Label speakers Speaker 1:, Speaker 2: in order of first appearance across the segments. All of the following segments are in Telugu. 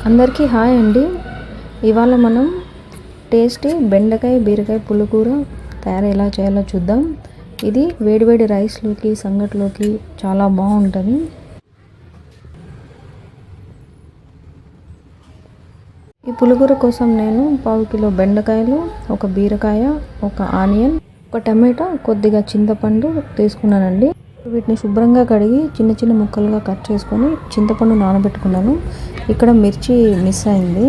Speaker 1: అందరికీ హాయ్ అండి. ఇవాళ మనం టేస్టీ బెండకాయ బీరకాయ పులుకూర ఎలా చేయాలో చూద్దాం. ఇది వేడివేడి రైస్లోకి సంగట్లోకి చాలా బాగుంటుంది. ఈ పులుకూర కోసం నేను 1/2 కిలో బెండకాయలు, ఒక బీరకాయ, ఒక ఆనియన్, ఒక టమాటా, కొద్దిగా చింతపండు తీసుకున్నానండి. వీటిని శుభ్రంగా కడిగి చిన్న చిన్న ముక్కలుగా కట్ చేసుకొని చింతపండు నానబెట్టుకున్నాను. ఇక్కడ మిర్చి మిస్ అయింది.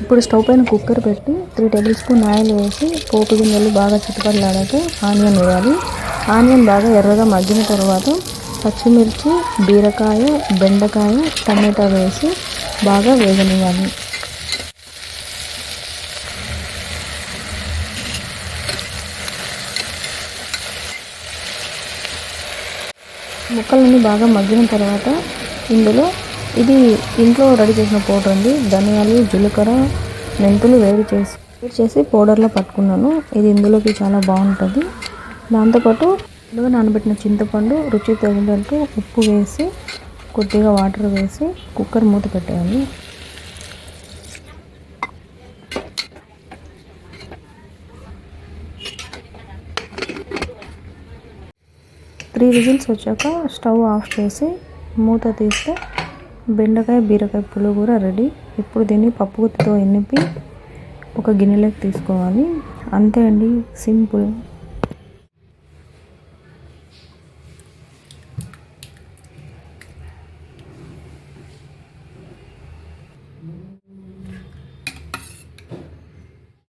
Speaker 1: ఇప్పుడు స్టవ్ పైన కుక్కర్ పెట్టి 3 టేబుల్ స్పూన్ ఆయిల్ వేసి పోపు గింజలు బాగా చిటపటలాడాక ఆనియన్ వేయాలి. ఆనియన్ బాగా ఎర్రగా మగ్గిన తర్వాత పచ్చిమిర్చి, బీరకాయ, బెండకాయ, టమాటా వేసి బాగా వేగనివ్వాలి. ముక్కలన్నీ బాగా మగ్గిన తర్వాత ఇందులో ఇది ఇంట్లో రెడీ చేసిన పౌడర్ అండి. ధనియాలు, జీలకర్ర, మెంతులు వేడి చేసి పౌడర్లో పట్టుకున్నాను. ఇది ఇందులోకి చాలా బాగుంటుంది. దాంతోపాటు ముందుగా నానబెట్టిన చింతపండు, రుచి తగినట్టు ఉప్పు వేసి కొద్దిగా వాటర్ వేసి కుక్కర్ మూత పెట్టేయాలి. త్రీ విజిల్స్ వచ్చాక స్టవ్ ఆఫ్ చేసి మూత తీస్తే బెండకాయ బీరకాయ పులుకూర రెడీ. ఇప్పుడు దీన్ని పప్పు గుత్తితో ఎనిపి ఒక గిన్నెలోకి తీసుకోవాలి. అంతే అండి, సింపుల్.